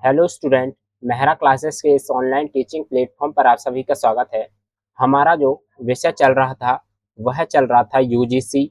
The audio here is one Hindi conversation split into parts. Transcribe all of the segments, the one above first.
Hello student. मेहरा क्लासेस के इस ऑनलाइन टीचिंग प्लेटफॉर्म पर आप सभी का स्वागत है। हमारा जो विषय चल रहा था वह चल रहा था यूजीसी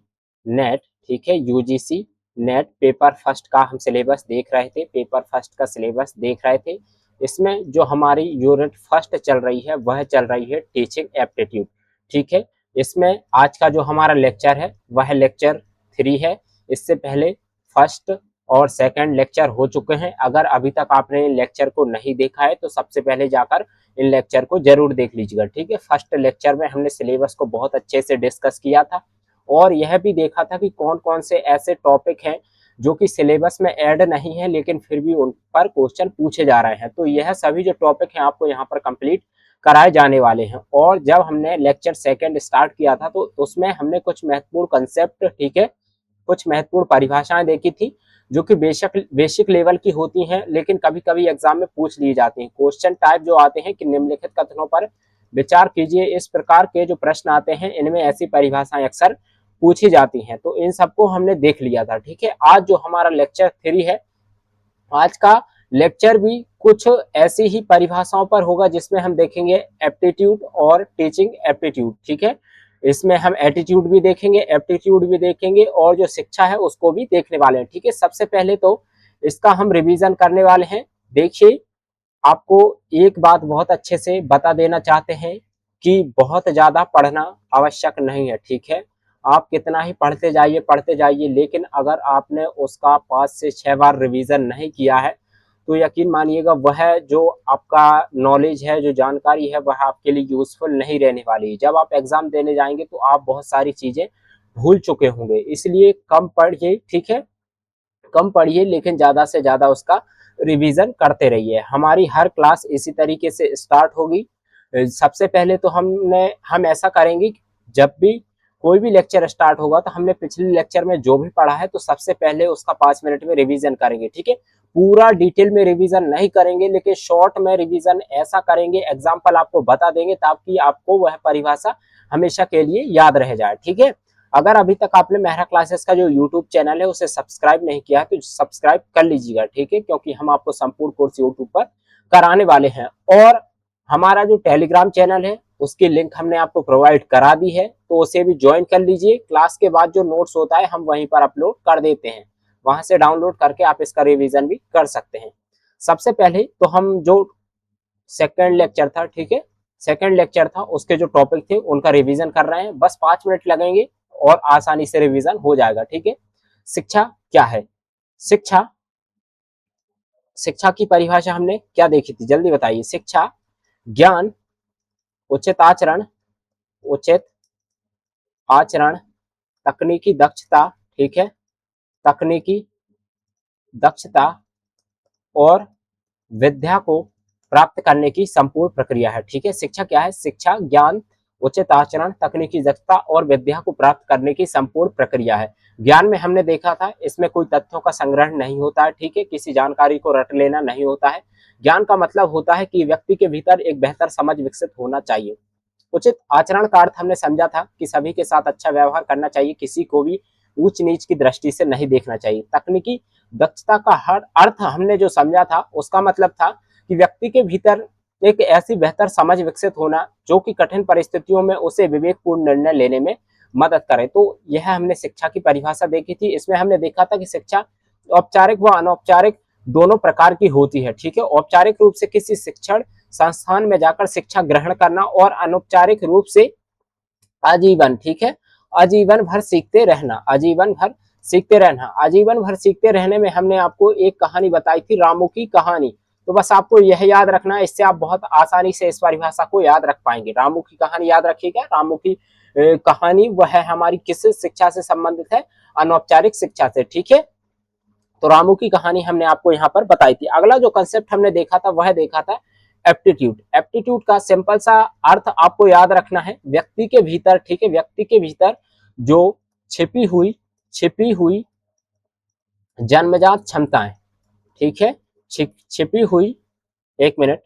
नेट। ठीक है, यूजीसी नेट पेपर फर्स्ट का हम सिलेबस देख रहे थे, पेपर फर्स्ट का सिलेबस देख रहे थे। इसमें जो हमारी यूनिट फर्स्ट चल रही है वह चल रही है टीचिंग एप्टीट्यूड। ठीक है, इसमें आज का जो हमारा लेक्चर है वह लेक्चर 3 है। इससे पहले फर्स्ट और सेकंड लेक्चर हो चुके हैं। अगर अभी तक आपने इन लेक्चर को नहीं देखा है तो सबसे पहले जाकर इन लेक्चर को जरूर देख लीजिएगा। ठीक है, फर्स्ट लेक्चर में हमने सिलेबस को बहुत अच्छे से डिस्कस किया था और यह भी देखा था कि कौन कौन से ऐसे टॉपिक हैं जो कि सिलेबस में ऐड नहीं है लेकिन फिर भी उन पर क्वेश्चन पूछे जा रहे हैं। तो यह सभी जो टॉपिक हैं आपको यहाँ पर कंप्लीट कराए जाने वाले हैं। और जब हमने लेक्चर सेकंड स्टार्ट किया था तो उसमें हमने कुछ महत्वपूर्ण कंसेप्ट, ठीक है, कुछ महत्वपूर्ण परिभाषाएं देखी थी जो कि बेसिक लेवल की होती हैं लेकिन कभी कभी एग्जाम में पूछ ली जाती हैं। क्वेश्चन टाइप जो आते हैं कि निम्नलिखित कथनों पर विचार कीजिए, इस प्रकार के जो प्रश्न आते हैं इनमें ऐसी परिभाषाएं अक्सर पूछी जाती हैं। तो इन सबको हमने देख लिया था। ठीक है, आज जो हमारा लेक्चर 3 है, आज का लेक्चर भी कुछ ऐसी ही परिभाषाओं पर होगा जिसमें हम देखेंगे एप्टीट्यूड और टीचिंग एप्टीट्यूड। ठीक है, इसमें हम एटीट्यूड भी देखेंगे, एप्टीट्यूड भी देखेंगे और जो शिक्षा है उसको भी देखने वाले हैं। ठीक है, सबसे पहले तो इसका हम रिवीजन करने वाले हैं। देखिए, आपको एक बात बहुत अच्छे से बता देना चाहते हैं कि बहुत ज्यादा पढ़ना आवश्यक नहीं है। ठीक है, आप कितना ही पढ़ते जाइए लेकिन अगर आपने उसका 5 से 6 बार रिवीजन नहीं किया है तो यकीन मानिएगा वह जो आपका नॉलेज है, जो जानकारी है, वह आपके लिए यूजफुल नहीं रहने वाली। जब आप एग्जाम देने जाएंगे तो आप बहुत सारी चीजें भूल चुके होंगे। इसलिए कम पढ़िए, ठीक है, कम पढ़िए लेकिन ज्यादा से ज्यादा उसका रिवीजन करते रहिए। हमारी हर क्लास इसी तरीके से स्टार्ट होगी। सबसे पहले तो हम ऐसा करेंगे, जब भी कोई भी लेक्चर स्टार्ट होगा तो हमने पिछले लेक्चर में जो भी पढ़ा है तो सबसे पहले उसका 5 मिनट में रिवीजन करेंगे। ठीक है, पूरा डिटेल में रिवीजन नहीं करेंगे लेकिन शॉर्ट में रिवीजन ऐसा करेंगे, एग्जाम्पल आपको बता देंगे ताकि आपको वह परिभाषा हमेशा के लिए याद रह जाए। ठीक है, अगर अभी तक आपने मेहरा क्लासेस का जो यूट्यूब चैनल है उसे सब्सक्राइब नहीं किया है तो सब्सक्राइब कर लीजिएगा। ठीक है, क्योंकि हम आपको संपूर्ण कोर्स यूट्यूब पर कराने वाले हैं। और हमारा जो टेलीग्राम चैनल है उसकी लिंक हमने आपको प्रोवाइड करा दी है तो उसे भी ज्वाइन कर लीजिए। क्लास के बाद जो नोट्स होता है हम वहीं पर अपलोड कर देते हैं, वहां से डाउनलोड करके आप इसका रिवीजन भी कर सकते हैं। सबसे पहले तो हम जो सेकंड लेक्चर था, ठीक है, सेकंड लेक्चर था उसके जो टॉपिक थे उनका रिवीजन कर रहे हैं। बस 5 मिनट लगेंगे और आसानी से रिवीजन हो जाएगा। ठीक है, शिक्षा क्या है? शिक्षा, शिक्षा की परिभाषा हमने क्या देखी थी, जल्दी बताइए। शिक्षा ज्ञान, उचित आचरण, उचित आचरण, तकनीकी दक्षता, ठीक है, तकनीकी दक्षता और विद्या को प्राप्त करने की संपूर्ण प्रक्रिया है। ठीक है, शिक्षा क्या है? शिक्षा ज्ञान, उचित आचरण, तकनीकी दक्षता और विद्या को प्राप्त करने की संपूर्ण प्रक्रिया है। ज्ञान में हमने देखा था इसमें कोई तथ्यों का संग्रहण नहीं होता है। ठीक है, किसी जानकारी को रट लेना नहीं होता है। ज्ञान का मतलब होता है कि व्यक्ति के भीतर एक बेहतर समझ विकसित होना चाहिए। उचित आचरण का अर्थ हमने समझा था कि सभी के साथ अच्छा व्यवहार करना चाहिए, किसी को भी ऊंच नीच की दृष्टि से नहीं देखना चाहिए। तकनीकी दक्षता का हर अर्थ हमने जो समझा था उसका मतलब था कि व्यक्ति के भीतर एक ऐसी बेहतर समझ विकसित होना जो कि कठिन परिस्थितियों में उसे विवेकपूर्ण निर्णय लेने में मदद करे। तो यह हमने शिक्षा की परिभाषा देखी थी। इसमें हमने देखा था कि शिक्षा औपचारिक व अनौपचारिक दोनों प्रकार की होती है। ठीक है, औपचारिक रूप से किसी शिक्षण संस्थान में जाकर शिक्षा ग्रहण करना और अनौपचारिक रूप से आजीवन, ठीक है, आजीवन भर सीखते रहना, आजीवन भर सीखते रहना। आजीवन भर सीखते रहने में हमने आपको एक कहानी बताई थी, रामू की कहानी। तो बस आपको यह याद रखना है, इससे आप बहुत आसानी से इस परिभाषा को याद रख पाएंगे। रामू की कहानी याद रखिएगा। रामू की कहानी वह हमारी किस शिक्षा से संबंधित है? अनौपचारिक शिक्षा से। ठीक है, तो रामू की कहानी हमने आपको यहाँ पर बताई थी। अगला जो कंसेप्ट हमने देखा था वह देखा था एप्टीट्यूड। एप्टीट्यूड का सिंपल सा अर्थ आपको याद रखना है, व्यक्ति के भीतर, ठीक है, व्यक्ति के भीतर जो छिपी हुई जन्मजात क्षमताएं, ठीक है, छिपी हुई, एक मिनट,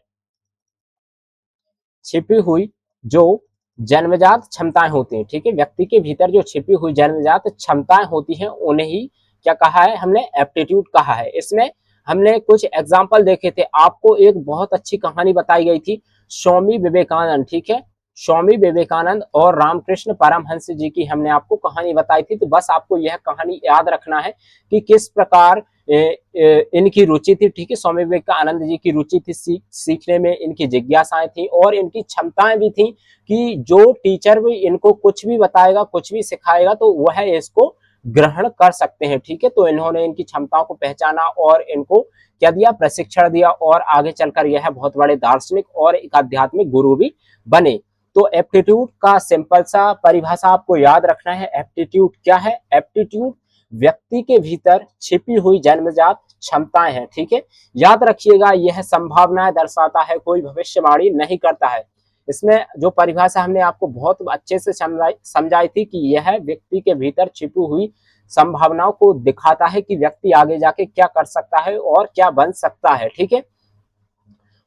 छिपी हुई जो जन्मजात क्षमताएं होती हैं, ठीक है, व्यक्ति के भीतर जो छिपी हुई जन्मजात क्षमताएं होती हैं उन्हें ही क्या कहा है हमने? एप्टीट्यूड कहा है। इसमें हमने कुछ एग्जाम्पल देखे थे, आपको एक बहुत अच्छी कहानी बताई गई थी स्वामी विवेकानंद, ठीक है, स्वामी विवेकानंद और रामकृष्ण परमहंस जी की हमने आपको कहानी बताई थी। तो बस आपको यह कहानी याद रखना है कि किस प्रकार इनकी रुचि थी, ठीक है, स्वामी विवेकानंद जी की रुचि थी सीखने में, इनकी जिज्ञासाएं थी और इनकी क्षमताएं भी थी कि जो टीचर भी इनको कुछ भी बताएगा, कुछ भी सिखाएगा तो वह इसको ग्रहण कर सकते हैं, ठीक है। तो इन्होंने इनकी क्षमताओं को पहचाना और इनको क्या दिया, प्रशिक्षण दिया और आगे चलकर यह बहुत बड़े दार्शनिक और एक आध्यात्मिक गुरु भी बने। तो एप्टीट्यूड का सिंपल सा परिभाषा आपको याद रखना है। एप्टीट्यूड क्या है? एप्टीट्यूड व्यक्ति के भीतर छिपी हुई जन्मजात क्षमताएं हैं, ठीक है। याद रखिएगा, यह संभावनाएं दर्शाता है, कोई भविष्यवाणी नहीं करता है। इसमें जो परिभाषा हमने आपको बहुत अच्छे से समझाई थी कि यह व्यक्ति के भीतर छिपी हुई संभावनाओं को दिखाता है कि व्यक्ति आगे जाके क्या कर सकता है और क्या बन सकता है, ठीक है।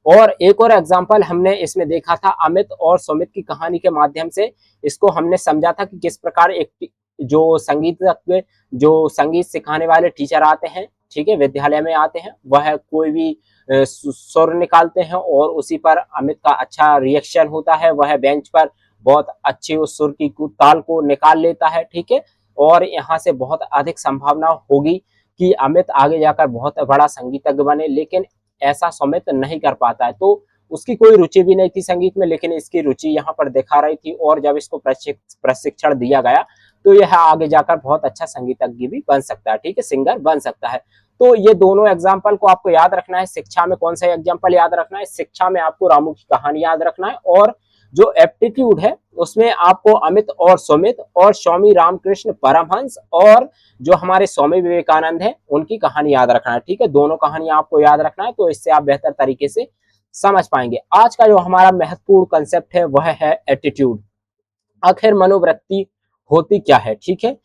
और एक और एग्जाम्पल हमने इसमें देखा था अमित और सुमित की कहानी के माध्यम से। इसको हमने समझा था कि किस प्रकार एक जो संगीत सिखाने वाले टीचर आते हैं, ठीक है, विद्यालय में आते हैं, वह कोई भी सुर निकालते हैं और उसी पर अमित का अच्छा रिएक्शन होता है, वह बेंच पर बहुत अच्छी उस सुर की ताल को निकाल लेता है, ठीक है। और यहाँ से बहुत अधिक संभावना होगी कि अमित आगे जाकर बहुत बड़ा संगीतज्ञ बने, लेकिन ऐसा सुमित नहीं कर पाता है। तो उसकी कोई रुचि भी नहीं थी संगीत में, लेकिन इसकी रुचि यहाँ पर दिखा रही थी और जब इसको प्रशिक्षण दिया गया तो यह आगे जाकर बहुत अच्छा संगीतज्ञ भी बन सकता है, ठीक है, सिंगर बन सकता है। तो ये दोनों एग्जाम्पल को आपको याद रखना है। शिक्षा में कौन सा एग्जाम्पल याद रखना है? शिक्षा में आपको रामू की कहानी याद रखना है, और जो एप्टीट्यूड है उसमें आपको अमित और सुमित और स्वामी रामकृष्ण परमहंस और जो हमारे स्वामी विवेकानंद है उनकी कहानी याद रखना है, ठीक है। दोनों कहानी आपको याद रखना है, तो इससे आप बेहतर तरीके से समझ पाएंगे। आज का जो हमारा महत्वपूर्ण कंसेप्ट है वह है एटीट्यूड। आखिर मनोवृत्ति होती क्या है, ठीक है।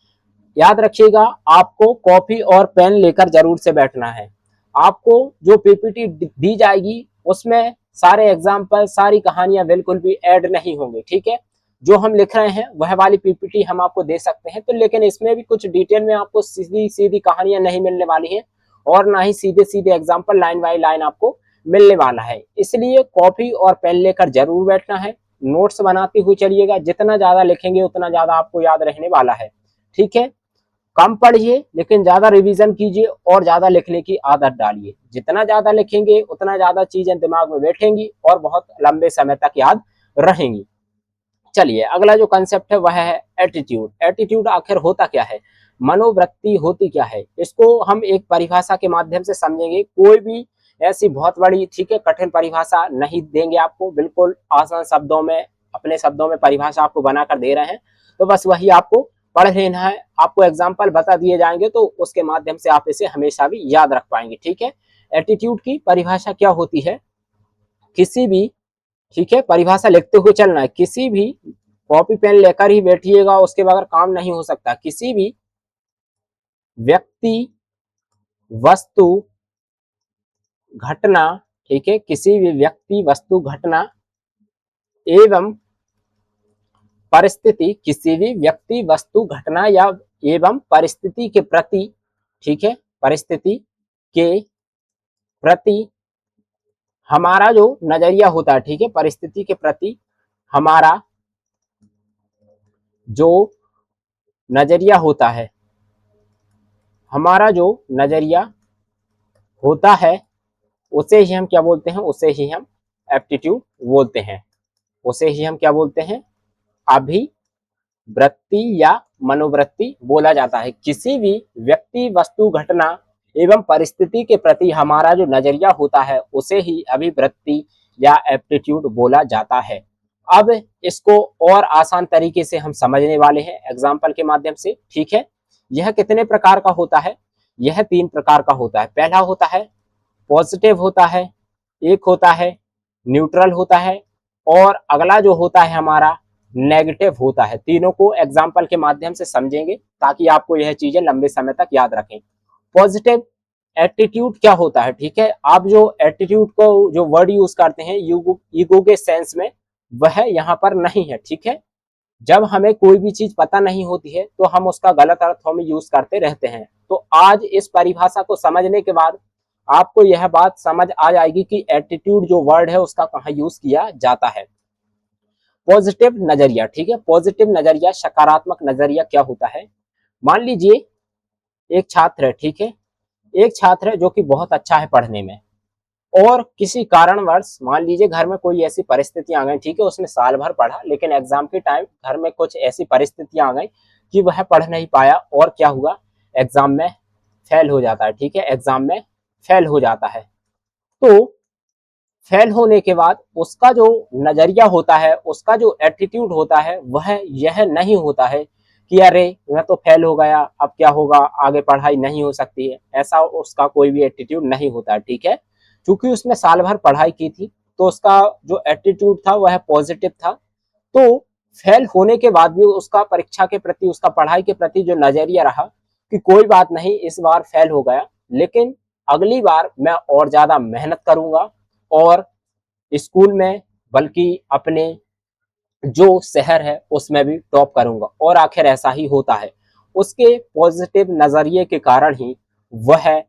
याद रखिएगा, आपको कॉपी और पेन लेकर जरूर से बैठना है। आपको जो पीपीटी दी जाएगी उसमें सारे एग्जाम्पल, सारी कहानियां बिल्कुल भी ऐड नहीं होंगे, ठीक है। जो हम लिख रहे हैं वह वाली पीपीटी हम आपको दे सकते हैं, तो लेकिन इसमें भी कुछ डिटेल में आपको सीधी सीधी कहानियां नहीं मिलने वाली हैं और ना ही सीधे सीधे एग्जाम्पल लाइन बाई लाइन आपको मिलने वाला है। इसलिए कॉपी और पेन लेकर जरूर बैठना है, नोट्स बनाते हुए चलिएगा। जितना ज्यादा लिखेंगे उतना ज्यादा आपको याद रहने वाला है, ठीक है। कम पढ़िए लेकिन ज्यादा रिवीजन कीजिए और ज्यादा लिखने की आदत डालिए। जितना ज्यादा लिखेंगे उतना ज्यादा चीजें दिमाग में बैठेंगी और बहुत लंबे समय तक याद रहेंगी। चलिए, अगला जो कंसेप्ट है वह है एटीट्यूड। एटीट्यूड आखिर होता क्या है, मनोवृत्ति होती क्या है, इसको हम एक परिभाषा के माध्यम से समझेंगे। कोई भी ऐसी बहुत बड़ी, ठीक है, कठिन परिभाषा नहीं देंगे आपको, बिल्कुल आसान शब्दों में, अपने शब्दों में परिभाषा आपको बनाकर दे रहे हैं। तो बस वही आपको पढ़ लेना है, आपको एग्जाम्पल बता दिए जाएंगे तो उसके माध्यम से आप इसे हमेशा भी याद रख पाएंगे, ठीक है। एटीट्यूड की परिभाषा क्या होती है? किसी भी, ठीक है, परिभाषा लिखते हुए चलना है। किसी भी, कॉपी पेन लेकर ही बैठिएगा, उसके बगैर काम नहीं हो सकता। किसी भी व्यक्ति, वस्तु, घटना, ठीक है, किसी भी व्यक्ति, वस्तु, घटना एवं परिस्थिति, किसी भी व्यक्ति, वस्तु, घटना या एवं परिस्थिति के प्रति, ठीक है, परिस्थिति के प्रति हमारा जो नजरिया होता है, ठीक है, परिस्थिति के प्रति हमारा जो नजरिया होता है, हमारा जो नजरिया होता है उसे ही हम क्या बोलते हैं? उसे ही हम एप्टीट्यूड बोलते हैं। उसे ही हम क्या बोलते हैं? अभिवृत्ति या मनोवृत्ति बोला जाता है। किसी भी व्यक्ति, वस्तु, घटना एवं परिस्थिति के प्रति हमारा जो नजरिया होता है उसे ही अभिवृत्ति या एप्टीट्यूड बोला जाता है। अब इसको और आसान तरीके से हम समझने वाले हैं एग्जाम्पल के माध्यम से, ठीक है। यह कितने प्रकार का होता है? यह 3 प्रकार का होता है। पहला होता है पॉजिटिव होता है, एक होता है न्यूट्रल होता है और अगला जो होता है हमारा नेगेटिव होता है। तीनों को एग्जाम्पल के माध्यम से समझेंगे ताकि आपको यह चीजें लंबे समय तक याद रखें। पॉजिटिव एटीट्यूड क्या होता है, ठीक है, आप जो एटीट्यूड को जो वर्ड यूज करते हैं ईगो के सेंस में, वह यहाँ पर नहीं है, ठीक है। जब हमें कोई भी चीज पता नहीं होती है तो हम उसका गलत अर्थों में यूज करते रहते हैं। तो आज इस परिभाषा को समझने के बाद आपको यह बात समझ आ जाएगी कि एटीट्यूड जो वर्ड है उसका कहाँ यूज किया जाता है। पॉजिटिव नजरिया, ठीक है, पॉजिटिव नजरिया, सकारात्मक नजरिया क्या होता है। मान लीजिए एक छात्र है, ठीक है, एक छात्र है जो कि बहुत अच्छा है पढ़ने में, और किसी कारणवश मान लीजिए घर में कोई ऐसी परिस्थितियां आ गई, ठीक है, उसने साल भर पढ़ा लेकिन एग्जाम के टाइम घर में कुछ ऐसी परिस्थितियां आ गई कि वह पढ़ नहीं पाया और क्या हुआ, एग्जाम में फेल हो जाता है, ठीक है, एग्जाम में फेल हो जाता है। तो फेल होने के बाद उसका जो नजरिया होता है, उसका जो एटीट्यूड होता है, वह यह नहीं होता है कि अरे मैं तो फेल हो गया, अब क्या होगा, आगे पढ़ाई नहीं हो सकती है, ऐसा उसका कोई भी एटीट्यूड नहीं होता है, ठीक है। क्योंकि उसने साल भर पढ़ाई की थी तो उसका जो एटीट्यूड था वह पॉजिटिव था। तो फेल होने के बाद भी उसका परीक्षा के प्रति, उसका पढ़ाई के प्रति जो नजरिया रहा कि कोई बात नहीं, इस बार फेल हो गया लेकिन अगली बार मैं और ज्यादा मेहनत करूंगा और स्कूल में बल्कि अपने जो शहर है उसमें भी टॉप करूंगा। और आखिर ऐसा ही होता है, उसके पॉजिटिव नजरिए के कारण ही वह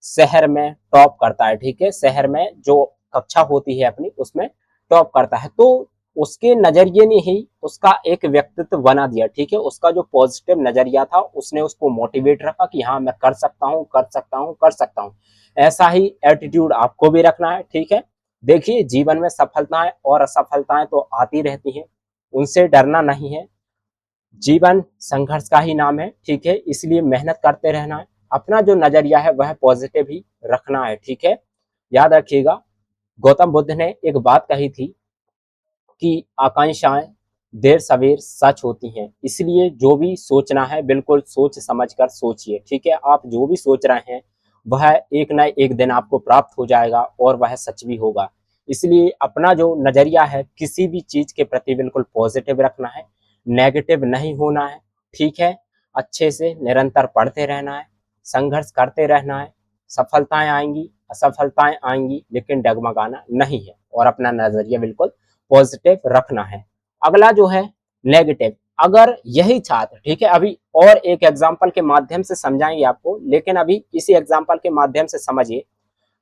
शहर में टॉप करता है, ठीक है, शहर में जो कक्षा होती है अपनी उसमें टॉप करता है। तो उसके नजरिए ने ही उसका एक व्यक्तित्व बना दिया, ठीक है, उसका जो पॉजिटिव नजरिया था उसने उसको मोटिवेट रखा कि हाँ मैं कर सकता हूँ, कर सकता हूँ, कर सकता हूँ। ऐसा ही एटीट्यूड आपको भी रखना है, ठीक है। देखिए जीवन में सफलताएं और असफलताएं तो आती रहती हैं, उनसे डरना नहीं है। जीवन संघर्ष का ही नाम है, ठीक है, इसलिए मेहनत करते रहना है। अपना जो नजरिया है वह पॉजिटिव ही रखना है, ठीक है। याद रखिएगा, गौतम बुद्ध ने एक बात कही थी कि आकांक्षाएं देर सवेर सच होती हैं, इसलिए जो भी सोचना है बिल्कुल सोच समझ कर सोचिए, ठीक है। आप जो भी सोच रहे हैं वह एक ना एक दिन आपको प्राप्त हो जाएगा और वह सच भी होगा। इसलिए अपना जो नजरिया है किसी भी चीज के प्रति बिल्कुल पॉजिटिव रखना है, नेगेटिव नहीं होना है, ठीक है। अच्छे से निरंतर पढ़ते रहना है, संघर्ष करते रहना है। सफलताएं आएंगी, असफलताएं आएंगी, लेकिन डगमगाना नहीं है और अपना नजरिया बिल्कुल पॉजिटिव रखना है। अगला जो है नेगेटिव, अगर यही छात्र, ठीक है, अभी और एक एग्जाम्पल के माध्यम से समझाएंगे आपको, लेकिन अभी इसी एग्जाम्पल के माध्यम से समझिए।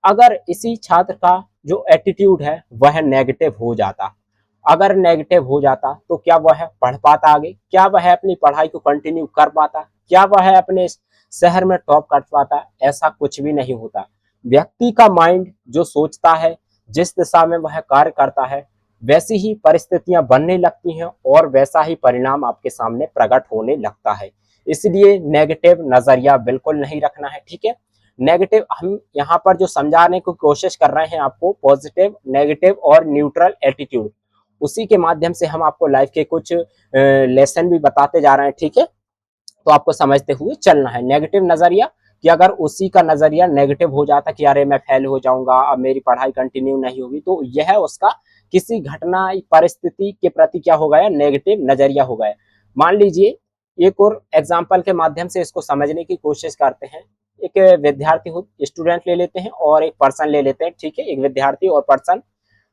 अगर इसी छात्र का जो एटीट्यूड है वह नेगेटिव हो जाता, अगर नेगेटिव हो जाता तो क्या वह पढ़ पाता आगे, क्या वह अपनी पढ़ाई को कंटिन्यू कर पाता, क्या वह अपने शहर में टॉप कर पाता, ऐसा कुछ भी नहीं होता। व्यक्ति का माइंड जो सोचता है, जिस दिशा में वह कार्य करता है, वैसी ही परिस्थितियां बनने लगती हैं और वैसा ही परिणाम आपके सामने प्रकट होने लगता है। इसलिए नेगेटिव नजरिया बिल्कुल नहीं रखना है, ठीक है। नेगेटिव हम यहाँ पर जो समझाने की कोशिश कर रहे हैं आपको, पॉजिटिव, नेगेटिव और न्यूट्रल एटीट्यूड, उसी के माध्यम से हम आपको लाइफ के कुछ लेसन भी बताते जा रहे हैं, ठीक है। तो आपको समझते हुए चलना है। नेगेटिव नजरिया, कि अगर उसी का नजरिया नेगेटिव हो जाता कि अरे मैं फेल हो जाऊंगा, अब मेरी पढ़ाई कंटिन्यू नहीं होगी, तो यह उसका किसी घटना परिस्थिति के प्रति क्या हो गया, नेगेटिव नजरिया हो गया। मान लीजिए एक और एग्जाम्पल के माध्यम से इसको समझने की कोशिश करते हैं। एक विद्यार्थी हो, स्टूडेंट ले लेते हैं और एक पर्सन ले लेते हैं, ठीक है, एक विद्यार्थी और पर्सन।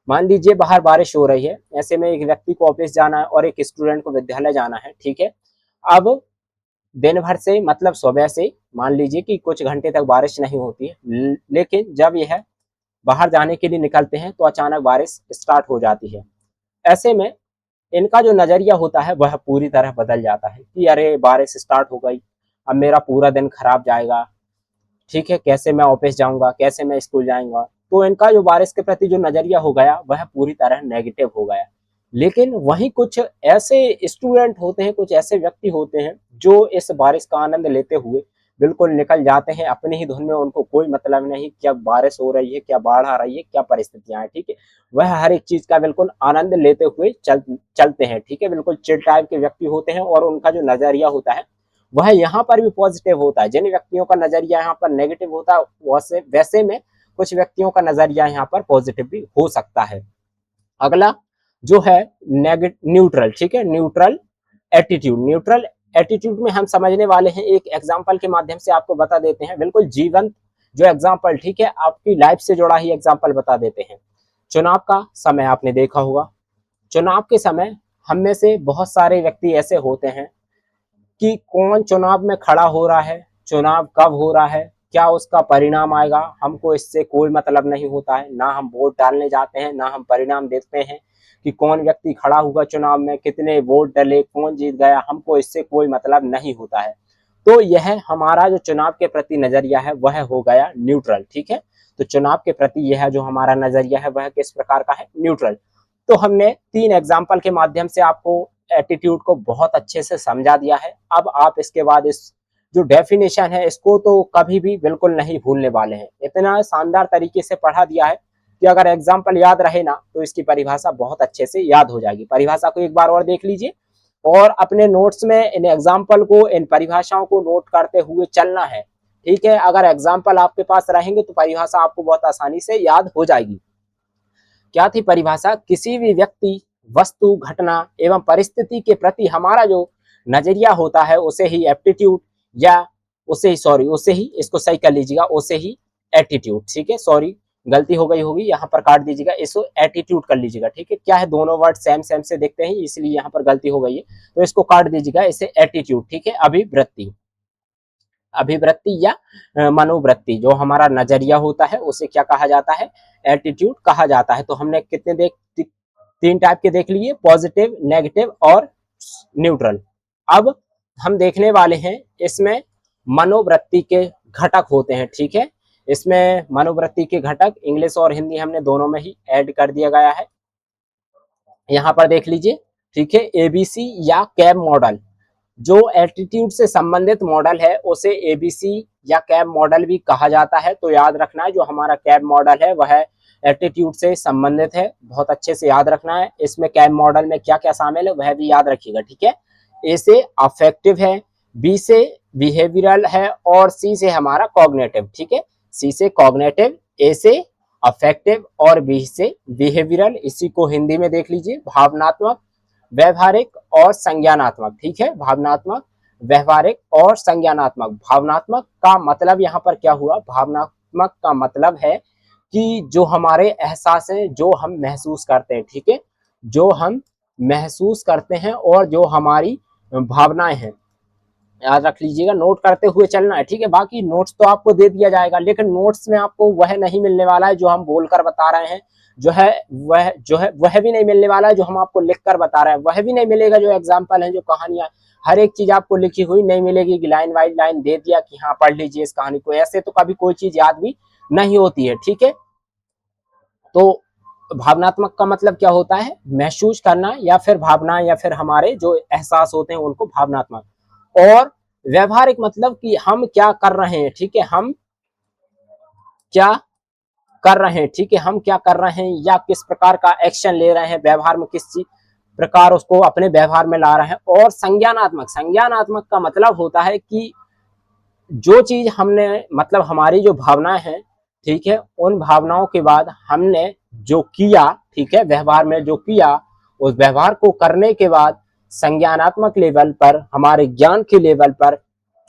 मान लीजिए बाहर बारिश हो रही है, ऐसे में एक व्यक्ति को ऑफिस जाना है और एक स्टूडेंट को विद्यालय जाना है, ठीक है। अब दिन भर से मतलब सुबह से मान लीजिए कि कुछ घंटे तक बारिश नहीं होती है, लेकिन जब यह बाहर जाने के लिए निकलते हैं तो अचानक बारिश स्टार्ट हो जाती है। ऐसे में इनका जो नजरिया होता है वह पूरी तरह बदल जाता है कि अरे बारिश स्टार्ट हो गई, अब मेरा पूरा दिन खराब जाएगा, ठीक है, कैसे मैं ऑफिस जाऊंगा, कैसे मैं स्कूल जाऊंगा। तो इनका जो बारिश के प्रति जो नजरिया हो गया वह पूरी तरह नेगेटिव हो गया। लेकिन वहीं कुछ ऐसे स्टूडेंट होते हैं, कुछ ऐसे व्यक्ति होते हैं जो इस बारिश का आनंद लेते हुए बिल्कुल निकल जाते हैं अपनी ही धुन में, उनको कोई मतलब नहीं क्या बारिश हो रही है, क्या बाढ़ आ रही है, क्या परिस्थितियां हैं, ठीक है। वह हर एक चीज का बिल्कुल आनंद लेते हुए चलते हैं, ठीक है, बिल्कुल चिल टाइप के व्यक्ति होते हैं और उनका जो नजरिया होता है वह यहाँ पर भी पॉजिटिव होता है। जिन व्यक्तियों का नजरिया यहाँ पर नेगेटिव होता है वैसे में कुछ व्यक्तियों का नजरिया यहाँ पर पॉजिटिव भी हो सकता है। अगला जो है न्यूट्रल, ठीक है, न्यूट्रल एटीट्यूड। न्यूट्रल एटीट्यूड में हम समझने वाले हैं, एक एग्जाम्पल के माध्यम से आपको बता देते हैं, बिल्कुल जीवंत जो एग्जाम्पल, ठीक है, आपकी लाइफ से जुड़ा ही एग्जाम्पल बता देते हैं। चुनाव का समय आपने देखा होगा, चुनाव के समय हम में से बहुत सारे व्यक्ति ऐसे होते हैं कि कौन चुनाव में खड़ा हो रहा है, चुनाव कब हो रहा है, क्या उसका परिणाम आएगा हमको इससे कोई मतलब नहीं होता है। ना हम वोट डालने जाते हैं, ना हम परिणाम देखते हैं कि कौन व्यक्ति खड़ा हुआ चुनाव में, कितने वोट डले, कौन जीत गया, हमको इससे कोई मतलब नहीं होता है। तो यह हमारा जो चुनाव के प्रति नजरिया है वह हो गया न्यूट्रल। ठीक है, तो चुनाव के प्रति यह जो हमारा नजरिया है वह किस प्रकार का है, न्यूट्रल। तो हमने 3 एग्जाम्पल के माध्यम से आपको एटीट्यूड को बहुत अच्छे से समझा दिया है। अब आप इसके बाद इस जो डेफिनेशन है इसको तो कभी भी बिल्कुल नहीं भूलने वाले हैं। इतना शानदार तरीके से पढ़ा दिया है कि अगर एग्जाम्पल याद रहे ना तो इसकी परिभाषा बहुत अच्छे से याद हो जाएगी। परिभाषा को एक बार और देख लीजिए और अपने नोट्स में इन एग्जाम्पल को, इन परिभाषाओं को नोट करते हुए चलना है। ठीक है, अगर एग्जाम्पल आपके पास रहेंगे तो परिभाषा आपको बहुत आसानी से याद हो जाएगी। क्या थी परिभाषा? किसी भी व्यक्ति, वस्तु, घटना एवं परिस्थिति के प्रति हमारा जो नजरिया होता है उसे ही एप्टीट्यूड या उसे ही इसको सही कर लीजिएगा, उसे ही एटीट्यूड। ठीक है, सॉरी गलती हो गई होगी, यहाँ पर काट दीजिएगा, इसको एटीट्यूड कर लीजिएगा। ठीक है, क्या है दोनों वर्ड सेम सेम से दिखते हैं इसलिए यहाँ पर गलती हो गई है, तो इसको काट दीजिएगा, इसे एटीट्यूड। ठीक है, अभिवृत्ति, अभिवृत्ति या मनोवृत्ति जो हमारा नजरिया होता है उसे क्या कहा जाता है, एटीट्यूड कहा जाता है। तो हमने कितने 3 टाइप के देख लिए, पॉजिटिव, नेगेटिव और न्यूट्रल। अब हम देखने वाले हैं इसमें मनोवृत्ति के घटक होते हैं। ठीक है, इसमें मनोवृत्ति के घटक इंग्लिश और हिंदी हमने दोनों में ही ऐड कर दिया गया है, यहाँ पर देख लीजिए। ठीक है, एबीसी या कैब मॉडल, जो एटीट्यूड से संबंधित मॉडल है उसे एबीसी या कैब मॉडल भी कहा जाता है। तो याद रखना है जो हमारा कैब मॉडल है वह एटीट्यूड से संबंधित है, बहुत अच्छे से याद रखना है। इसमें कैब मॉडल में क्या क्या शामिल है वह भी याद रखिएगा। ठीक है, ए से अफेक्टिव है, बी से बिहेवियरल है और सी से हमारा कॉग्निटिव। ठीक है, सी से कॉग्निटिव, ए से अफेक्टिव और बी से बिहेवियरल। इसी को हिंदी में देख लीजिए, भावनात्मक, व्यवहारिक और संज्ञानात्मक। ठीक है, भावनात्मक, व्यवहारिक और संज्ञानात्मक। भावनात्मक का मतलब यहाँ पर क्या हुआ, भावनात्मक का मतलब है कि जो हमारे एहसास हैं, जो हम महसूस करते हैं। ठीक है, जो हम महसूस करते हैं और जो हमारी भावनाएं हैं, याद रख लीजिएगा, नोट करते हुए चलना है। ठीक है, बाकी नोट्स तो आपको दे दिया जाएगा लेकिन नोट्स में आपको वह नहीं मिलने वाला है जो हम बोलकर बता रहे हैं, वह भी नहीं मिलने वाला है जो हम आपको लिख कर बता रहे हैं, वह भी नहीं मिलेगा। जो एग्जाम्पल है, जो कहानियां, हर एक चीज आपको लिखी हुई नहीं मिलेगी कि लाइन वाइज लाइन दे दिया कि हाँ पढ़ लीजिए इस कहानी को, ऐसे तो कभी कोई चीज याद भी नहीं होती है। ठीक है, तो भावनात्मक का मतलब क्या होता है, महसूस करना या फिर भावना या फिर हमारे जो एहसास होते हैं उनको भावनात्मक। और व्यवहारिक मतलब कि हम क्या कर रहे हैं। ठीक है, हम क्या कर रहे हैं। ठीक है, हम क्या कर रहे हैं या किस प्रकार का एक्शन ले रहे हैं, व्यवहार में किस प्रकार उसको अपने व्यवहार में ला रहे हैं। और संज्ञानात्मक, संज्ञानात्मक का मतलब होता है कि जो चीज हमने, मतलब हमारी जो भावनाएं हैं, ठीक है, उन भावनाओं के बाद हमने जो किया, ठीक है, व्यवहार में जो किया, उस व्यवहार को करने के बाद संज्ञानात्मक लेवल पर, हमारे ज्ञान के लेवल पर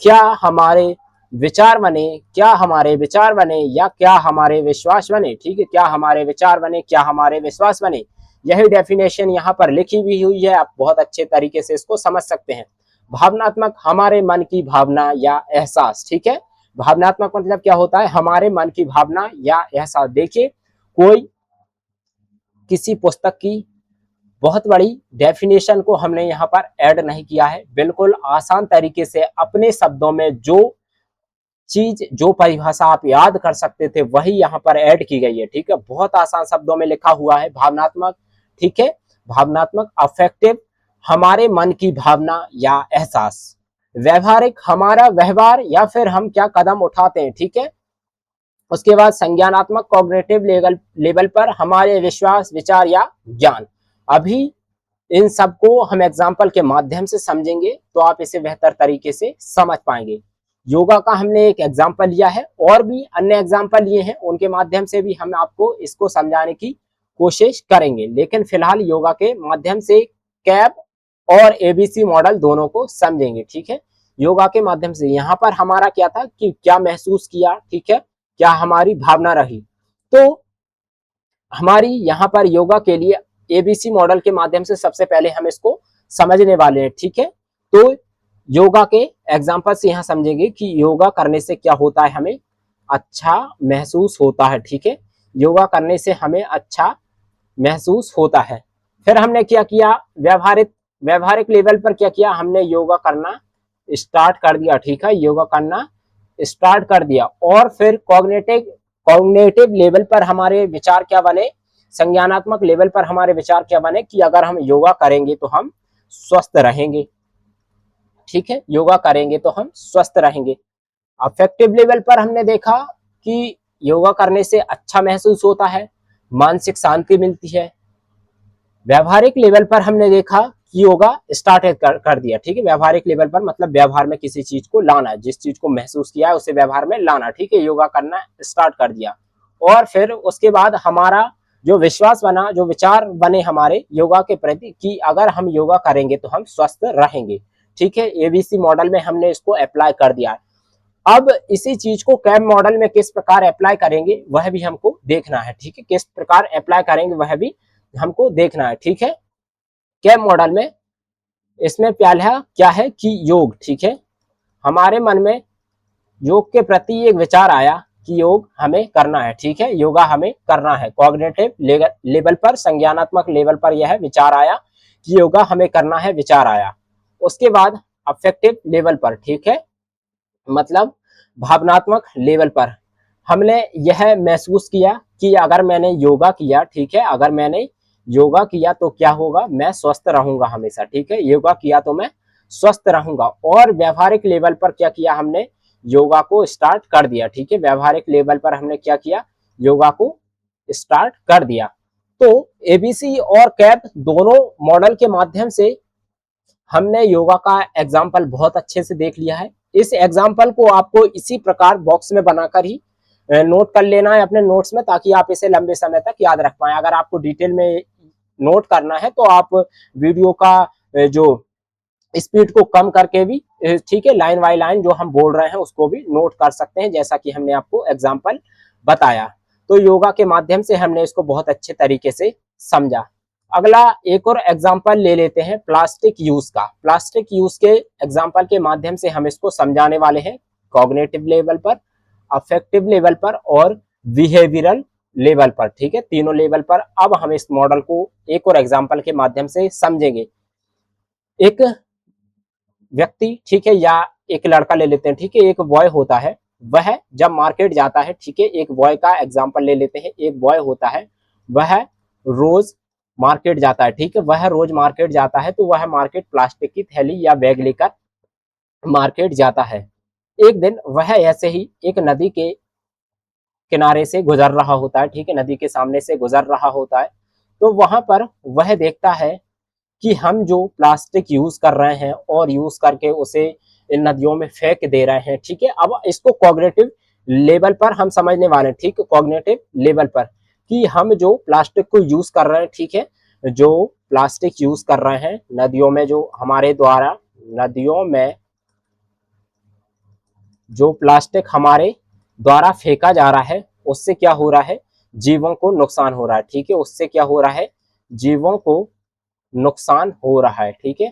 क्या हमारे विचार बने, क्या हमारे विचार बने या क्या हमारे विश्वास बने। ठीक है, क्या हमारे विचार बने, क्या हमारे विश्वास बने, यही डेफिनेशन यहाँ पर लिखी भी हुई है, आप बहुत अच्छे तरीके से इसको समझ सकते हैं। भावनात्मक, हमारे मन की भावना या एहसास। ठीक है, भावनात्मक मतलब क्या होता है, हमारे मन की भावना या एहसास। देखिए, कोई किसी पुस्तक की बहुत बड़ी डेफिनेशन को हमने यहाँ पर ऐड नहीं किया है, बिल्कुल आसान तरीके से अपने शब्दों में जो चीज, जो परिभाषा आप याद कर सकते थे वही यहाँ पर ऐड की गई है। ठीक है, बहुत आसान शब्दों में लिखा हुआ है भावनात्मक। ठीक है, भावनात्मक, अफेक्टिव, हमारे मन की भावना या एहसास। व्यवहारिक, हमारा व्यवहार या फिर हम क्या कदम उठाते हैं। ठीक है, उसके बाद संज्ञानात्मक, कॉग्निटिव लेवल पर हमारे विश्वास, विचार या ज्ञान। अभी इन सबको हम एग्जाम्पल के माध्यम से समझेंगे तो आप इसे बेहतर तरीके से समझ पाएंगे। योगा का हमने एक एग्जाम्पल लिया है और भी अन्य एग्जाम्पल लिए हैं, उनके माध्यम से भी हम आपको इसको समझाने की कोशिश करेंगे, लेकिन फिलहाल योगा के माध्यम से कैब और एबीसी मॉडल दोनों को समझेंगे। ठीक है, योगा के माध्यम से यहाँ पर हमारा क्या था कि क्या महसूस किया, ठीक है, क्या हमारी भावना रही। तो हमारी यहाँ पर योगा के लिए एबीसी मॉडल के माध्यम से सबसे पहले हम इसको समझने वाले हैं। ठीक है, तो योगा के एग्जाम्पल से यहाँ समझेंगे कि योगा करने से क्या होता है हमें, अच्छा महसूस होता है। ठीक है, योगा करने से हमें अच्छा महसूस होता है। फिर हमने क्या किया, व्यवहारिक व्यवहारिक लेवल पर क्या किया, हमने योगा करना स्टार्ट कर दिया। ठीक है, योगा करना स्टार्ट कर दिया। और फिर कॉग्निटिव कॉग्निटिव लेवल पर हमारे विचार क्या बने, संज्ञानात्मक लेवल पर हमारे विचार क्या बने कि अगर हम योगा करेंगे तो हम स्वस्थ रहेंगे। ठीक है, योगा करेंगे तो हम स्वस्थ रहेंगे। अफेक्टिव लेवल पर हमने देखा कि योगा करने से अच्छा महसूस होता है, मानसिक शांति मिलती है। व्यवहारिक लेवल पर हमने देखा कि योगा स्टार्ट कर दिया। ठीक है, व्यवहारिक लेवल पर मतलब व्यवहार में किसी चीज को लाना, जिस चीज को महसूस किया है उसे व्यवहार में लाना। ठीक है, योगा करना स्टार्ट कर दिया। और फिर उसके बाद हमारा जो विश्वास बना, जो विचार बने हमारे योगा के प्रति कि अगर हम योगा करेंगे तो हम स्वस्थ रहेंगे। ठीक है, एबीसी मॉडल में हमने इसको अप्लाई कर दिया। अब इसी चीज को कैब मॉडल में किस प्रकार अप्लाई करेंगे वह भी हमको देखना है। ठीक है, किस प्रकार अप्लाई करेंगे वह भी हमको देखना है। ठीक है, कैब मॉडल में इसमें पहला क्या है कि योग। ठीक है, हमारे मन में योग के प्रति एक विचार आया कि योग हमें करना है। ठीक है, योगा हमें करना है। कॉग्निटिव लेवल पर, संज्ञानात्मक लेवल पर यह विचार आया कि योगा हमें करना है, विचार आया। उसके बाद अफेक्टिव लेवल पर, ठीक है, मतलब भावनात्मक लेवल पर हमने यह महसूस किया कि अगर मैंने योगा किया, ठीक है, अगर मैंने योगा किया तो क्या होगा, मैं स्वस्थ रहूंगा हमेशा। ठीक है, योगा किया तो मैं स्वस्थ रहूंगा। और व्यवहारिक लेवल पर क्या किया, हमने योगा को स्टार्ट कर दिया। ठीक है, व्यवहारिक लेवल पर हमने क्या किया, योगा को स्टार्ट कर दिया। तो एबीसी और कैप दोनों मॉडल के माध्यम से हमने योगा का एग्जाम्पल बहुत अच्छे से देख लिया है। इस एग्जाम्पल को आपको इसी प्रकार बॉक्स में बनाकर ही नोट कर लेना है अपने नोट्स में, ताकि आप इसे लंबे समय तक याद रख पाए। अगर आपको डिटेल में नोट करना है तो आप वीडियो का जो स्पीड को कम करके भी, ठीक है, लाइन बाय लाइन जो हम बोल रहे हैं उसको भी नोट कर सकते हैं, जैसा कि हमने आपको एग्जाम्पल बताया। तो योगा के माध्यम से हमने इसको बहुत अच्छे तरीके से समझा। अगला एक और एग्जाम्पल ले लेते हैं प्लास्टिक यूज का। प्लास्टिक यूज के एग्जाम्पल के माध्यम से हम इसको समझाने वाले हैं कॉग्निटिव लेवल पर, अफेक्टिव लेवल पर और बिहेवियरल लेवल पर। ठीक है, तीनों लेवल पर अब हम इस मॉडल को एक और एग्जाम्पल के माध्यम से समझेंगे। एक व्यक्ति, ठीक है, या एक लड़का ले लेते हैं, ठीक है, एक बॉय होता है, वह जब मार्केट जाता है, ठीक है, एक बॉय का एग्जाम्पल ले लेते हैं, एक बॉय होता है, वह रोज मार्केट जाता है। ठीक है, वह रोज मार्केट जाता है, तो वह मार्केट प्लास्टिक की थैली या बैग लेकर मार्केट जाता है। एक दिन वह ऐसे ही एक नदी के किनारे से गुजर रहा होता है, ठीक है, नदी के सामने से गुजर रहा होता है, तो वहां पर वह देखता है कि हम जो प्लास्टिक यूज कर रहे हैं और यूज करके उसे इन नदियों में फेंक दे रहे हैं। ठीक है, अब इसको कॉग्निटिव लेवल पर हम समझने वाले हैं। ठीक है, कॉग्निटिव लेवल पर कि हम जो प्लास्टिक को यूज कर रहे हैं, ठीक है, जो प्लास्टिक यूज कर रहे हैं नदियों में, जो हमारे द्वारा नदियों में जो प्लास्टिक हमारे द्वारा फेंका जा रहा है, उससे क्या हो रहा है, जीवों को नुकसान हो रहा है। ठीक है, उससे क्या हो रहा है, जीवों को नुकसान हो रहा है। ठीक है,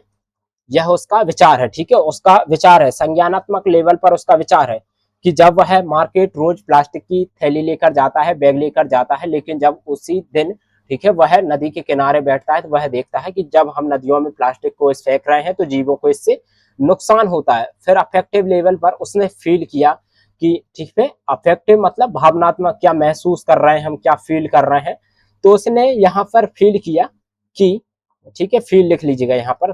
यह उसका विचार है। ठीक है, उसका विचार है, संज्ञानात्मक लेवल पर उसका विचार है कि जब वह मार्केट रोज प्लास्टिक की थैली लेकर जाता है, बैग लेकर जाता है, लेकिन जब उसी दिन, ठीक है, वह नदी के किनारे बैठता है तो वह देखता है कि जब हम नदियों में प्लास्टिक को फेंक रहे हैं तो जीवों को इससे नुकसान होता है। फिर अफेक्टिव लेवल पर उसने फील किया कि, ठीक है, अफेक्टिव मतलब भावनात्मक, क्या महसूस कर रहे हैं हम, क्या फील कर रहे हैं, तो उसने यहाँ पर फील किया कि, ठीक है, फील लिख लीजिएगा यहाँ पर,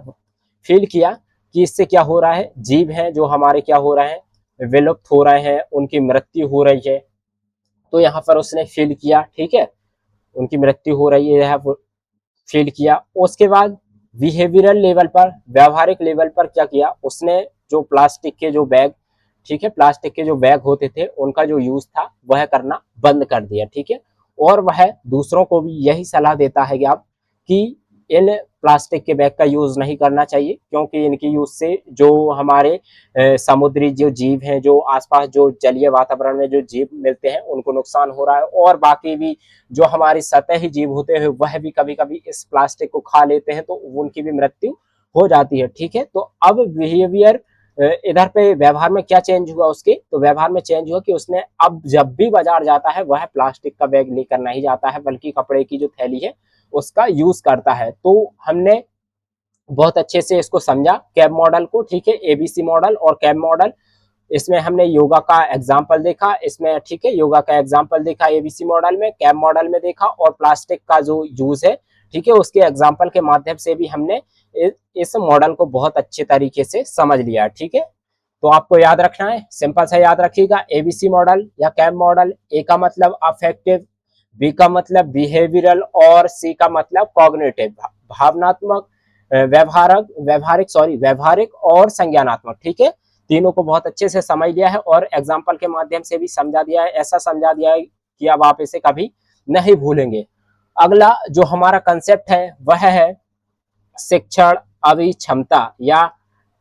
फील किया कि इससे क्या हो रहा है, जीव हैं जो हमारे क्या हो रहे हैं, विलुप्त हो रहे हैं, उनकी मृत्यु हो रही है। तो यहाँ पर उसने फील किया, ठीक है, उनकी मृत्यु हो रही है, फील किया। उसके बाद बिहेवियरल लेवल पर, व्यवहारिक लेवल पर क्या किया उसने, जो प्लास्टिक के जो बैग, ठीक है, प्लास्टिक के जो बैग होते थे उनका जो यूज था वह करना बंद कर दिया। ठीक है, और वह दूसरों को भी यही सलाह देता है कि आप कि इन प्लास्टिक के बैग का यूज नहीं करना चाहिए, क्योंकि इनकी यूज से जो हमारे समुद्री जो जीव हैं, जो आसपास जो जलीय वातावरण में जो जीव मिलते हैं उनको नुकसान हो रहा है, और बाकी भी जो हमारी सतही जीव होते हैं वह भी कभी कभी इस प्लास्टिक को खा लेते हैं, तो उनकी भी मृत्यु हो जाती है। ठीक है, तो अब बिहेवियर इधर पे व्यवहार में क्या चेंज हुआ उसके, तो व्यवहार में चेंज हुआ कि उसने अब जब भी बाजार जाता है वह प्लास्टिक का बैग लेकर नहीं जाता है, बल्कि कपड़े की जो थैली है उसका यूज करता है। तो हमने बहुत अच्छे से इसको समझा कैब मॉडल को, ठीक है, एबीसी मॉडल और कैब मॉडल। इसमें हमने योगा का एग्जाम्पल देखा इसमें, ठीक है, योगा का एग्जाम्पल देखा एबीसी मॉडल में, कैब मॉडल में देखा, और प्लास्टिक का जो यूज है, ठीक है, उसके एग्जाम्पल के माध्यम से भी हमने इस मॉडल को बहुत अच्छे तरीके से समझ लिया, ठीक है। तो आपको याद रखना है, सिंपल सा याद रखिएगा, एबीसी मॉडल या कैब मॉडल। ए का मतलब अफेक्टिव, बी का मतलब बिहेवियरल, और सी का मतलब कॉग्निटिव, भावनात्मक, व्यवहारिक और संज्ञानात्मक, ठीक है। तीनों को बहुत अच्छे से समझ लिया है और एग्जाम्पल के माध्यम से भी समझा दिया है, ऐसा समझा दिया है कि अब आप इसे कभी नहीं भूलेंगे। अगला जो हमारा कंसेप्ट है वह है शिक्षण अभिक्षमता या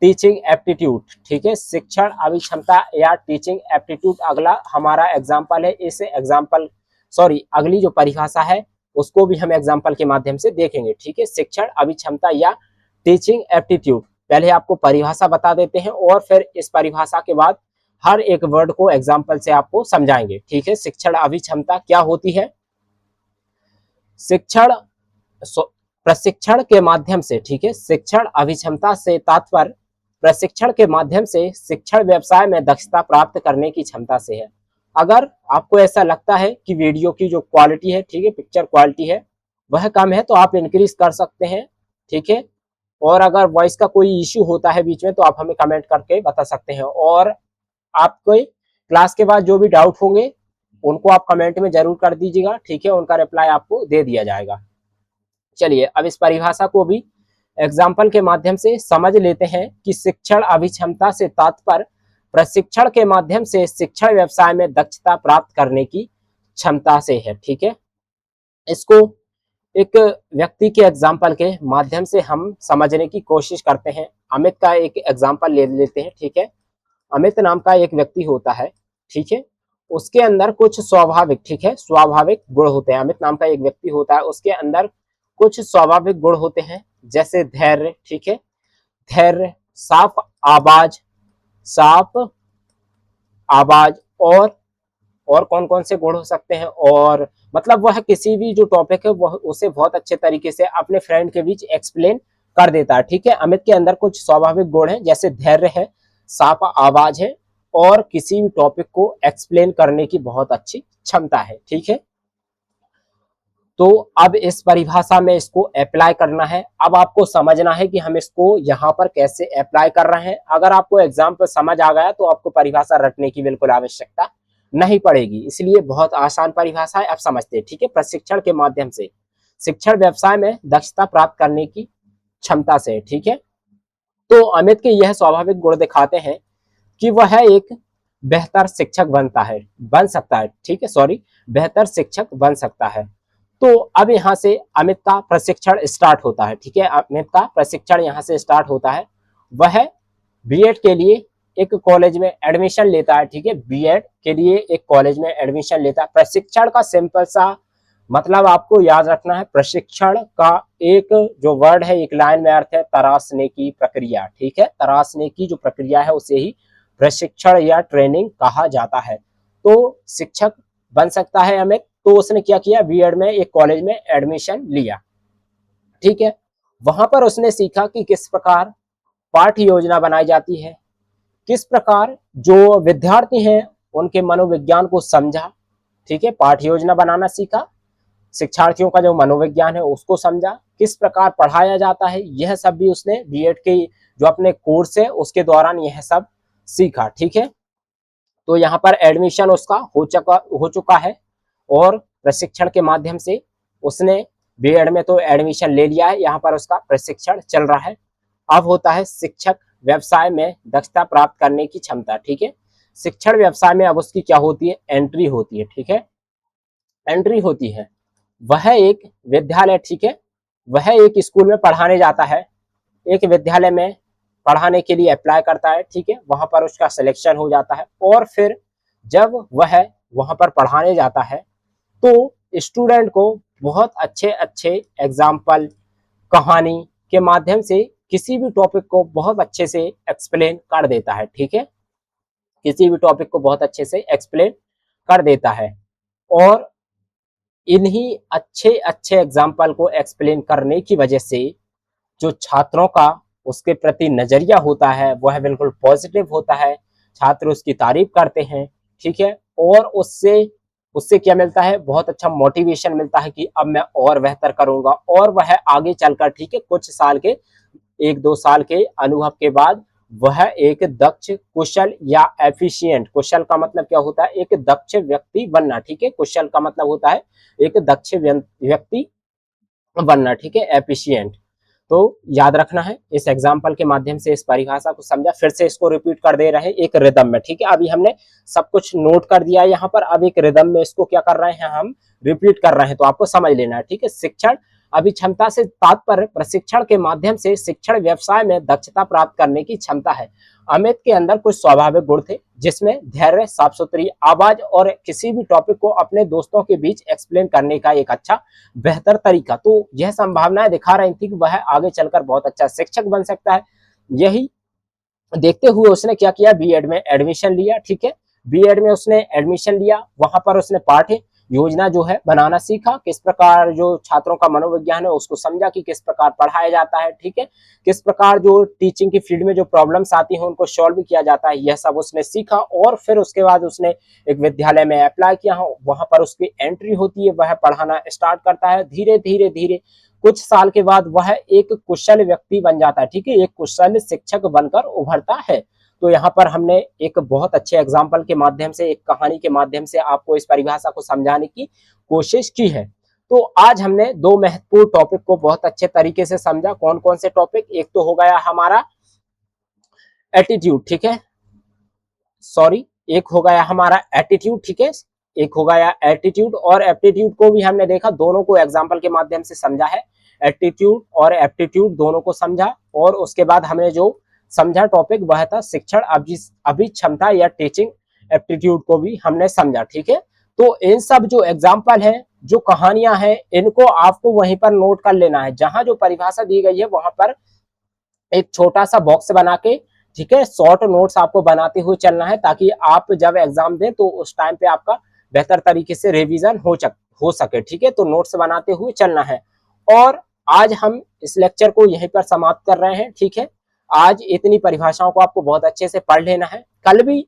टीचिंग एप्टीट्यूड, ठीक है, शिक्षण अभिक्षमता या टीचिंग एप्टीट्यूड अगला हमारा एग्जाम्पल है। इस एग्जाम्पल अगली जो परिभाषा है उसको भी हम एग्जाम्पल के माध्यम से देखेंगे, ठीक है। शिक्षण अभिक्षमता या टीचिंग एप्टीट्यूड, पहले आपको परिभाषा बता देते हैं और फिर इस परिभाषा के बाद हर एक वर्ड को एग्जाम्पल से आपको समझाएंगे, ठीक है। शिक्षण अभिक्षमता क्या होती है? शिक्षण प्रशिक्षण के माध्यम से, ठीक है, शिक्षण अभिक्षमता से तात्पर्य प्रशिक्षण के माध्यम से शिक्षण व्यवसाय में दक्षता प्राप्त करने की क्षमता से है। अगर आपको ऐसा लगता है कि वीडियो की जो क्वालिटी है, ठीक है, पिक्चर क्वालिटी है वह कम है, तो आप इंक्रीज कर सकते हैं, ठीक है। और अगर वॉइस का कोई इश्यू होता है बीच में तो आप हमें कमेंट करके बता सकते हैं, और आपको क्लास के बाद जो भी डाउट होंगे उनको आप कमेंट में जरूर कर दीजिएगा, ठीक है, उनका रिप्लाई आपको दे दिया जाएगा। चलिए अब इस परिभाषा को भी एग्जाम्पल के माध्यम से समझ लेते हैं कि शिक्षण अभिक्षमता से तात्पर्य प्रशिक्षण के माध्यम से शिक्षण व्यवसाय में दक्षता प्राप्त करने की क्षमता से है, ठीक है। इसको एक व्यक्ति के एग्जाम्पल के माध्यम से हम समझने की कोशिश करते हैं। अमित का एक एग्जाम्पल ले लेते हैं, ठीक है। अमित नाम का एक व्यक्ति होता है, ठीक है, उसके अंदर कुछ स्वाभाविक, ठीक है, स्वाभाविक गुण होते हैं। अमित नाम का एक व्यक्ति होता है, उसके अंदर कुछ स्वाभाविक गुण होते हैं, जैसे धैर्य, ठीक है, धैर्य, साफ आवाज और कौन कौन से गुण हो सकते हैं, और मतलब वह किसी भी जो टॉपिक है वह उसे बहुत अच्छे तरीके से अपने फ्रेंड के बीच एक्सप्लेन कर देता है, ठीक है। अमित के अंदर कुछ स्वाभाविक गुण हैं, जैसे धैर्य है, साफ आवाज है, और किसी भी टॉपिक को एक्सप्लेन करने की बहुत अच्छी क्षमता है, ठीक है। तो अब इस परिभाषा में इसको अप्लाई करना है। अब आपको समझना है कि हम इसको यहाँ पर कैसे अप्लाई कर रहे हैं। अगर आपको एग्जाम पर समझ आ गया तो आपको परिभाषा रटने की बिल्कुल आवश्यकता नहीं पड़ेगी, इसलिए बहुत आसान परिभाषा है, अब समझते हैं, ठीक है। प्रशिक्षण के माध्यम से शिक्षण व्यवसाय में दक्षता प्राप्त करने की क्षमता से, ठीक है। तो अमित के यह स्वाभाविक गुण दिखाते हैं कि वह एक बेहतर शिक्षक बन सकता है, ठीक है, बेहतर शिक्षक बन सकता है। तो अब यहाँ से अमित का प्रशिक्षण स्टार्ट होता है, ठीक है, अमित का प्रशिक्षण यहाँ से स्टार्ट होता है। वह बीएड के लिए एक कॉलेज में एडमिशन लेता है, ठीक है, बीएड के लिए एक कॉलेज में एडमिशन लेता है। प्रशिक्षण का सिंपल सा मतलब आपको याद रखना है, प्रशिक्षण का एक जो वर्ड है, एक लाइन में अर्थ है तराशने की प्रक्रिया, ठीक है, तराशने की जो प्रक्रिया है उसे ही प्रशिक्षण या ट्रेनिंग कहा जाता है। तो शिक्षक बन सकता है अमित, तो उसने क्या किया, बीएड में एक कॉलेज में एडमिशन लिया, ठीक है। वहां पर उसने सीखा कि किस प्रकार पाठ्य योजना बनाई जाती है, किस प्रकार जो विद्यार्थी हैं उनके मनोविज्ञान को समझा, ठीक है, पाठ्य योजना बनाना सीखा, शिक्षार्थियों का जो मनोविज्ञान है उसको समझा, किस प्रकार पढ़ाया जाता है, यह सब भी उसने बीएड के जो अपने कोर्स है उसके दौरान यह सब सीखा, ठीक है। तो यहाँ पर एडमिशन उसका हो चुका है और प्रशिक्षण के माध्यम से उसने बीएड में तो एडमिशन ले लिया है, यहाँ पर उसका प्रशिक्षण चल रहा है। अब होता है शिक्षक व्यवसाय में दक्षता प्राप्त करने की क्षमता, ठीक है। शिक्षण व्यवसाय में अब उसकी क्या होती है, एंट्री होती है, ठीक है, एंट्री होती है। वह एक विद्यालय, ठीक है, वह एक स्कूल में पढ़ाने जाता है, एक विद्यालय में पढ़ाने के लिए अप्लाई करता है, ठीक है, वहां पर उसका सिलेक्शन हो जाता है, और फिर जब वह वहां पर पढ़ाने जाता है तो स्टूडेंट को बहुत अच्छे अच्छे एग्जाम्पल, कहानी के माध्यम से किसी भी टॉपिक को बहुत अच्छे से एक्सप्लेन कर देता है, ठीक है, किसी भी टॉपिक को बहुत अच्छे से एक्सप्लेन कर देता है। और इन्हीं अच्छे अच्छे एग्जाम्पल को एक्सप्लेन करने की वजह से जो छात्रों का उसके प्रति नजरिया होता है वह बिल्कुल पॉजिटिव होता है, छात्र उसकी तारीफ करते हैं, ठीक है, और उससे उससे क्या मिलता है, बहुत अच्छा मोटिवेशन मिलता है कि अब मैं और बेहतर करूंगा, और वह आगे चलकर, ठीक है, कुछ साल के, 1-2 साल के अनुभव के बाद वह एक दक्ष, कुशल या एफिशिएंट, कुशल का मतलब क्या होता है, एक दक्ष व्यक्ति बनना, ठीक है, कुशल का मतलब होता है एक दक्ष व्यक्ति बनना, ठीक है, एफिशिएंट। तो याद रखना है, इस एग्जाम्पल के माध्यम से इस परिभाषा को समझा, फिर से इसको रिपीट कर दे रहे हैं एक रिदम में, ठीक है, अभी हमने सब कुछ नोट कर दिया है यहाँ पर, अब एक रिदम में इसको क्या कर रहे हैं, हम रिपीट कर रहे हैं, तो आपको समझ लेना है, ठीक है। शिक्षण अभिक्षमता से तात्पर्य प्रशिक्षण के माध्यम से शिक्षण व्यवसाय में दक्षता प्राप्त करने की क्षमता है। अमित के अंदर कुछ स्वाभाविक गुण थे, जिसमें धैर्य, साफ सुथरी आवाज और किसी भी टॉपिक को अपने दोस्तों के बीच एक्सप्लेन करने का एक अच्छा बेहतर तरीका। तो यह संभावनाएं दिखा रही थी कि वह आगे चलकर बहुत अच्छा शिक्षक बन सकता है। यही देखते हुए उसने क्या किया, बीएड में एडमिशन लिया, ठीक है, बीएड में उसने एडमिशन लिया, वहां पर उसने पाठ्य योजना जो है बनाना सीखा, किस प्रकार जो छात्रों का मनोविज्ञान है उसको समझा कि किस प्रकार पढ़ाया जाता है, ठीक है, किस प्रकार जो टीचिंग की फील्ड में जो प्रॉब्लम्स आती हैं उनको सॉल्व किया जाता है, यह सब उसने सीखा। और फिर उसके बाद उसने एक विद्यालय में अप्लाई किया, वहां पर उसकी एंट्री होती है, वह पढ़ाना स्टार्ट करता है, धीरे धीरे धीरे कुछ साल के बाद वह एक कुशल व्यक्ति बन जाता है, ठीक है, एक कुशल शिक्षक बनकर उभरता है। तो यहाँ पर हमने एक बहुत अच्छे एग्जाम्पल के माध्यम से, एक कहानी के माध्यम से आपको इस परिभाषा को समझाने की कोशिश की है। तो आज हमने दो महत्वपूर्ण टॉपिक को बहुत अच्छे तरीके से समझा। कौन कौन से टॉपिक, एक तो हो गया हमारा एटीट्यूड, ठीक है, सॉरी, एक हो गया हमारा एटीट्यूड, ठीक है, एक हो गया एटीट्यूड, और एप्टीट्यूड को भी हमने देखा, दोनों को एग्जाम्पल के माध्यम से समझा है, एटीट्यूड और एप्टीट्यूड दोनों को समझा। और उसके बाद हमने जो समझा टॉपिक वह था शिक्षण अभिक्षमता या टीचिंग एप्टीट्यूड को भी हमने समझा, ठीक है। तो इन सब जो एग्जाम्पल है, जो कहानियां हैं, इनको आपको वहीं पर नोट कर लेना है, जहां जो परिभाषा दी गई है वहां पर एक छोटा सा बॉक्स बना के, ठीक है, शॉर्ट नोट्स आपको बनाते हुए चलना है, ताकि आप जब एग्जाम दें तो उस टाइम पे आपका बेहतर तरीके से रिवीजन हो सके, ठीक है, तो नोट्स बनाते हुए चलना है। और आज हम इस लेक्चर को यहीं पर समाप्त कर रहे हैं, ठीक है, आज इतनी परिभाषाओं को आपको बहुत अच्छे से पढ़ लेना है। कल भी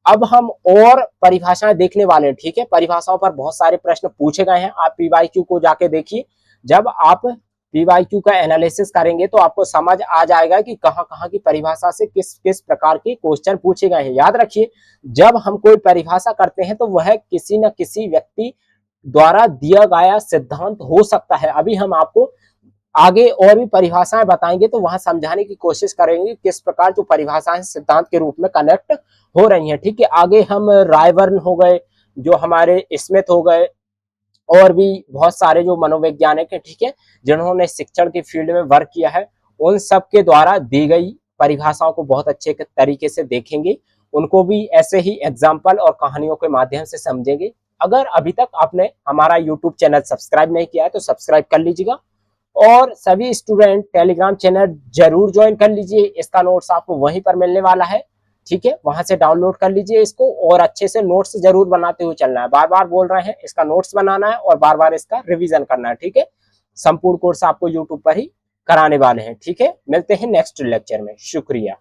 अब हम और परिभाषाएं देखने वाले हैं, ठीक है, परिभाषाओं पर बहुत सारे प्रश्न पूछे गए हैं, आप पीवाईक्यू को जाके देखिए, जब आप पीवाईक्यू का एनालिसिस करेंगे तो आपको समझ आ जाएगा कि कहां कहां की परिभाषा से किस किस प्रकार के क्वेश्चन पूछे गए हैं। याद रखिए, जब हम कोई परिभाषा करते हैं तो वह किसी न किसी व्यक्ति द्वारा दिया गया सिद्धांत हो सकता है। अभी हम आपको आगे और भी परिभाषाएं बताएंगे तो वहां समझाने की कोशिश करेंगे किस प्रकार जो परिभाषाएं सिद्धांत के रूप में कनेक्ट हो रही हैं, ठीक है। आगे हम रायबर्न हो गए, जो हमारे स्मिथ हो गए, और भी बहुत सारे जो मनोवैज्ञानिक हैं, ठीक है, जिन्होंने शिक्षण की फील्ड में वर्क किया है, उन सब के द्वारा दी गई परिभाषाओं को बहुत अच्छे तरीके से देखेंगे, उनको भी ऐसे ही एग्जाम्पल और कहानियों के माध्यम से समझेंगे। अगर अभी तक आपने हमारा यूट्यूब चैनल सब्सक्राइब नहीं किया है तो सब्सक्राइब कर लीजिएगा, और सभी स्टूडेंट टेलीग्राम चैनल जरूर ज्वाइन कर लीजिए, इसका नोट्स आपको वहीं पर मिलने वाला है, ठीक है, वहां से डाउनलोड कर लीजिए इसको, और अच्छे से नोट्स जरूर बनाते हुए चलना है। बार बार बोल रहे हैं, इसका नोट्स बनाना है और बार बार इसका रिवीजन करना है, ठीक है। संपूर्ण कोर्स आपको यूट्यूब पर ही कराने वाले हैं, ठीक है। मिलते हैं नेक्स्ट लेक्चर में, शुक्रिया।